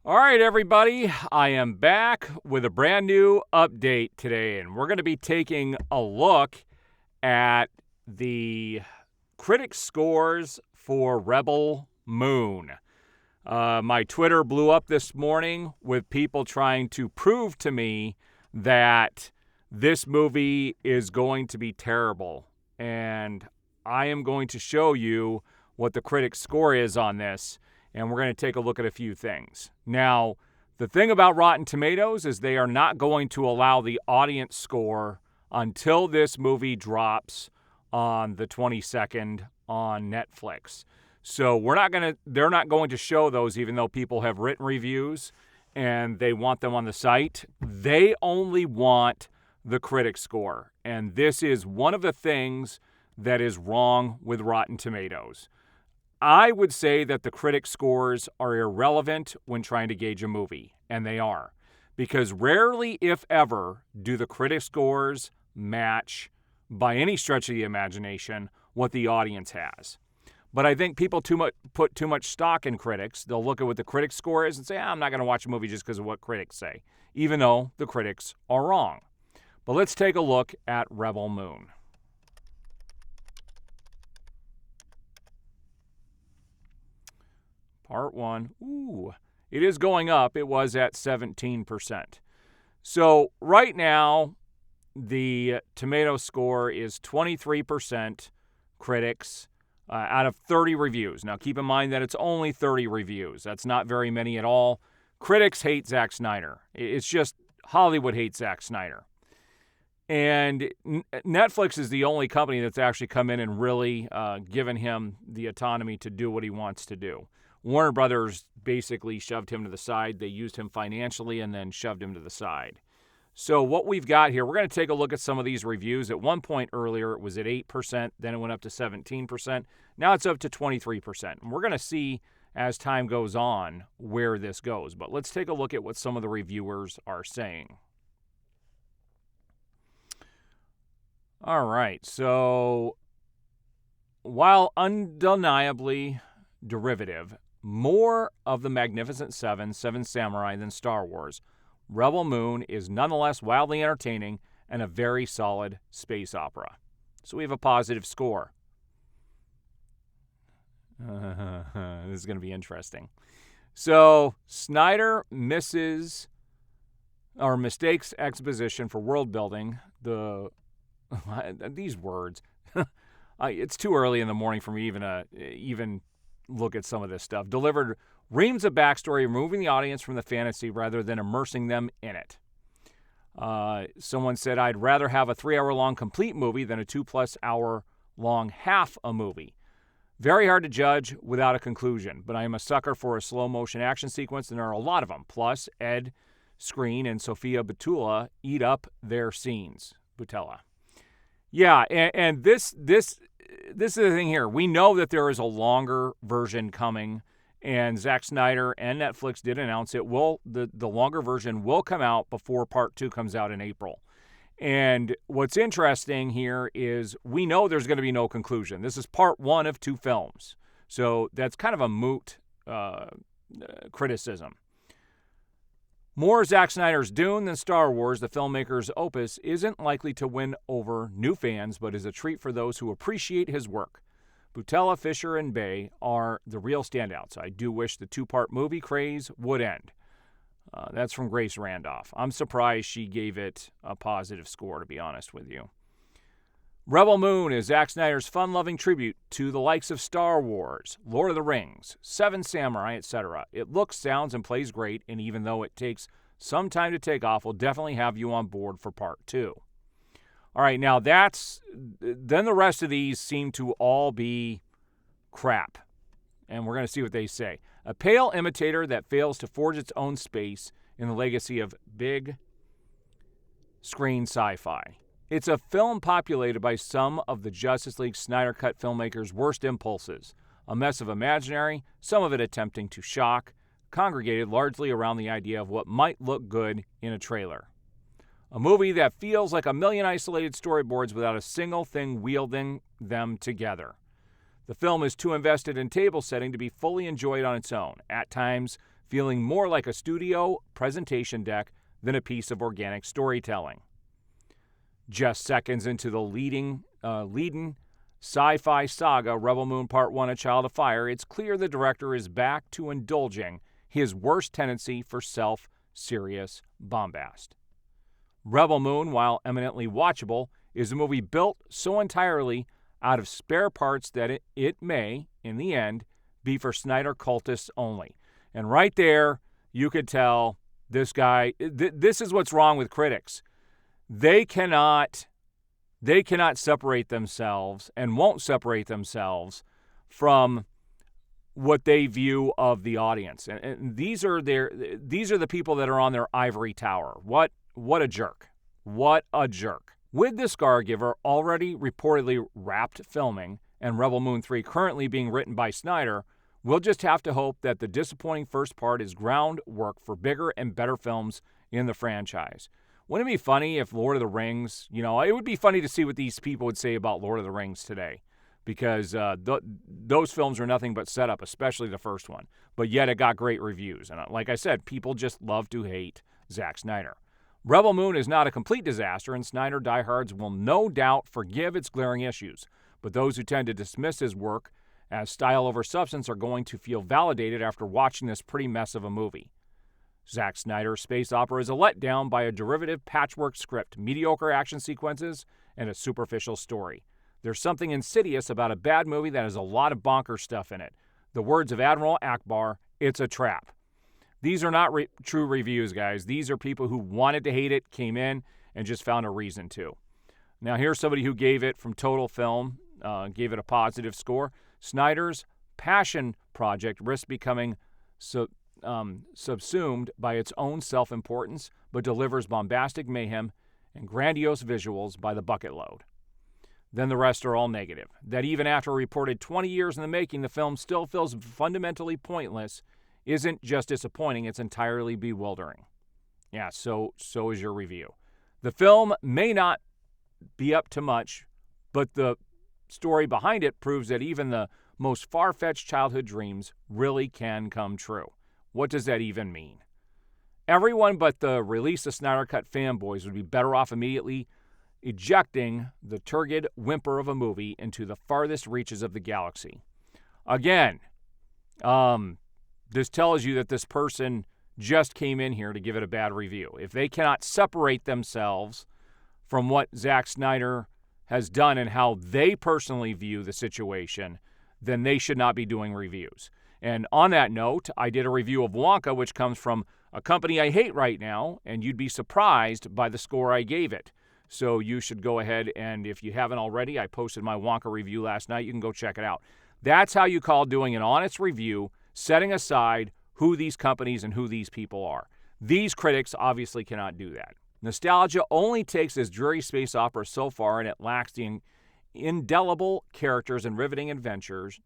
All right, everybody, I am back with a brand new update today, and we're going to be taking a look at the critic scores for Rebel Moon. My Twitter blew up this morning with people trying to prove to me that this movie is going to be terrible, and I am going to show you what the critic score is on this. And we're going to take a look at a few things. Now, the thing about Rotten Tomatoes is they are not going to allow the audience score until this movie drops on the 22nd on Netflix. So they're not going to show those, even though people have written reviews and they want them on the site. They only want the critic score. And this is one of the things that is wrong with Rotten Tomatoes. I would say that the critic scores are irrelevant when trying to gauge a movie, and they are. Because rarely, if ever, do the critic scores match, by any stretch of the imagination, what the audience has. But I think people put too much stock in critics. They'll look at what the critic score is and say, I'm not going to watch a movie just because of what critics say, even though the critics are wrong. But let's take a look at Rebel Moon. Part 1. Ooh, it is going up. It was at 17%. So right now, the tomato score is 23% critics out of 30 reviews. Now, keep in mind that it's only 30 reviews. That's not very many at all. Critics hate Zack Snyder. It's just Hollywood hates Zack Snyder. And Netflix is the only company that's actually come in and really given him the autonomy to do what he wants to do. Warner Brothers basically shoved him to the side. They used him financially and then shoved him to the side. So what we've got here, we're going to take a look at some of these reviews. At one point earlier, it was at 8%. Then it went up to 17%. Now it's up to 23%. And we're going to see as time goes on where this goes. But let's take a look at what some of the reviewers are saying. All right. So while undeniably derivative, more of the Magnificent Seven Samurai than Star Wars, Rebel Moon is nonetheless wildly entertaining and a very solid space opera. So we have a positive score. This is going to be interesting. So Snyder mistakes exposition for world building. These words. It's too early in the morning for me even look at some of this stuff. Delivered reams of backstory, removing the audience from the fantasy rather than immersing them in it. Someone said, I'd rather have a 3-hour-long complete movie than a 2+ hour long half a movie. Very hard to judge without a conclusion, but I am a sucker for a slow-motion action sequence, and there are a lot of them. Plus, Ed Skrein and Sophia Boutella eat up their scenes. Boutella. Yeah, and this is the thing here. We know that there is a longer version coming, and Zack Snyder and Netflix did announce it. The longer version will come out before Part 2 comes out in April. And what's interesting here is we know there's going to be no conclusion. This is Part 1 of 2 films. So that's kind of a moot criticism. More Zack Snyder's Dune than Star Wars, the filmmaker's opus isn't likely to win over new fans, but is a treat for those who appreciate his work. Boutella, Fisher, and Bay are the real standouts. I do wish the 2-part movie craze would end. That's from Grace Randolph. I'm surprised she gave it a positive score, to be honest with you. Rebel Moon is Zack Snyder's fun-loving tribute to the likes of Star Wars, Lord of the Rings, Seven Samurai, etc. It looks, sounds, and plays great, and even though it takes some time to take off, we'll definitely have you on board for Part 2. All right, now then the rest of these seem to all be crap, and we're going to see what they say. A pale imitator that fails to forge its own space in the legacy of big screen sci-fi. It's a film populated by some of the Justice League Snyder Cut filmmakers' worst impulses. A mess of imaginary, some of it attempting to shock, congregated largely around the idea of what might look good in a trailer. A movie that feels like a million isolated storyboards without a single thing wielding them together. The film is too invested in table setting to be fully enjoyed on its own. At times, feeling more like a studio presentation deck than a piece of organic storytelling. Just seconds into the leading sci-fi saga Rebel Moon Part 1: A Child of Fire, it's clear the director is back to indulging his worst tendency for self-serious bombast. Rebel Moon, while eminently watchable, is a movie built so entirely out of spare parts that it may, in the end, be for Snyder cultists only. And right there, you could tell this guy, this is what's wrong with critics. They cannot separate themselves and won't separate themselves from what they view of the audience. And these are the people that are on their ivory tower. What a jerk. What a jerk. With The Scargiver already reportedly wrapped filming and Rebel Moon 3 currently being written by Snyder, we'll just have to hope that the disappointing first part is groundwork for bigger and better films in the franchise. Wouldn't it be funny if Lord of the Rings, it would be funny to see what these people would say about Lord of the Rings today, because those films are nothing but setup, especially the first one. But yet it got great reviews. And like I said, people just love to hate Zack Snyder. Rebel Moon is not a complete disaster, and Snyder diehards will no doubt forgive its glaring issues. But those who tend to dismiss his work as style over substance are going to feel validated after watching this pretty mess of a movie. Zack Snyder's space opera is a letdown by a derivative patchwork script, mediocre action sequences, and a superficial story. There's something insidious about a bad movie that has a lot of bonker stuff in it. The words of Admiral Akbar, it's a trap. These are not true reviews, guys. These are people who wanted to hate it, came in, and just found a reason to. Now, here's somebody who gave it from Total Film, gave it a positive score. Snyder's passion project risks becoming subsumed by its own self-importance, but delivers bombastic mayhem and grandiose visuals by the bucket load. Then the rest are all negative. That even after a reported 20 years in the making, the film still feels fundamentally pointless isn't just disappointing, it's entirely bewildering. Yeah, so is your review. The film may not be up to much, but the story behind it proves that even the most far-fetched childhood dreams really can come true. What does that even mean? Everyone but the release of Snyder Cut fanboys would be better off immediately ejecting the turgid whimper of a movie into the farthest reaches of the galaxy. Again, this tells you that this person just came in here to give it a bad review. If they cannot separate themselves from what Zack Snyder has done and how they personally view the situation, then they should not be doing reviews. And on that note, I did a review of Wonka, which comes from a company I hate right now, and you'd be surprised by the score I gave it. So you should go ahead, and if you haven't already, I posted my Wonka review last night. You can go check it out. That's how you call doing an honest review, setting aside who these companies and who these people are. These critics obviously cannot do that. Nostalgia only takes this dreary space opera so far, and it lacks the indelible characters and riveting adventures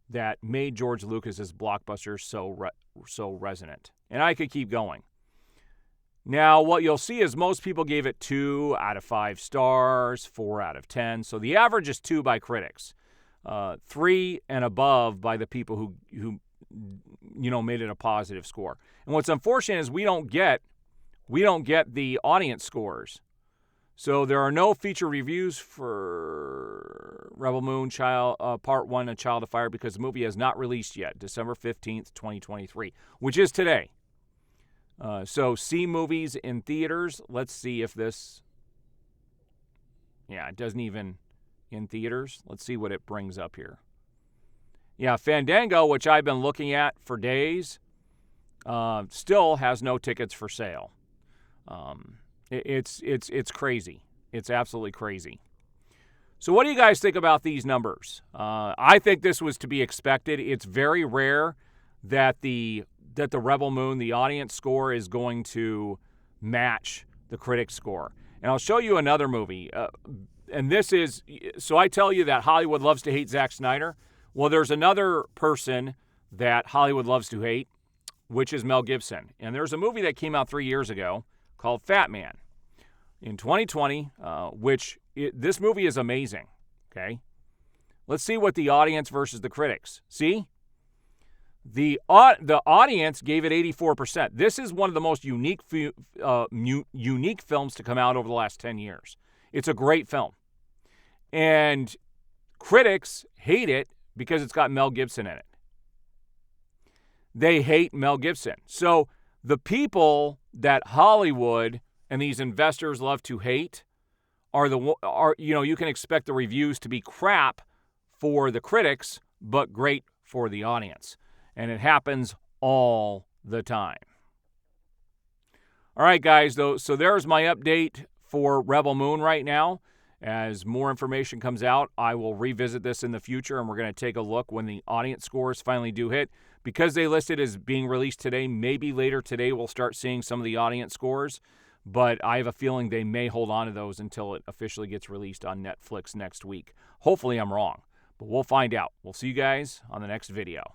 that made George Lucas's blockbusters so resonant. And I could keep going. Now, what you'll see is most people gave it 2 out of 5 stars, 4 out of 10. So the average is 2 by critics, 3 and above by the people who made it a positive score. And what's unfortunate is we don't get the audience scores. So there are no feature reviews for Rebel Moon Part 1: A Child of Fire because the movie has not released yet, December 15th, 2023, which is today. So see movies in theaters. Let's see if this... Yeah, it doesn't even... In theaters. Let's see what it brings up here. Yeah, Fandango, which I've been looking at for days, still has no tickets for sale. It's crazy. It's absolutely crazy. So what do you guys think about these numbers? I think this was to be expected. It's very rare that the Rebel Moon, the audience score, is going to match the critic score. And I'll show you another movie. And this is, so I tell you that Hollywood loves to hate Zack Snyder. Well, there's another person that Hollywood loves to hate, which is Mel Gibson. And there's a movie that came out 3 years ago called Fat Man in 2020, this movie is amazing, okay? Let's see what the audience versus the critics. See? The audience gave it 84%. This is one of the most unique films to come out over the last 10 years. It's a great film. And critics hate it because it's got Mel Gibson in it. They hate Mel Gibson. So the people that Hollywood and these investors love to hate you can expect the reviews to be crap for the critics, but great for the audience. And it happens all the time. All right, guys, so there's my update for Rebel Moon right now. As more information comes out, I will revisit this in the future, and we're going to take a look when the audience scores finally do hit. Because they listed as being released today, maybe later today we'll start seeing some of the audience scores, but I have a feeling they may hold on to those until it officially gets released on Netflix next week. Hopefully I'm wrong, but we'll find out. We'll see you guys on the next video.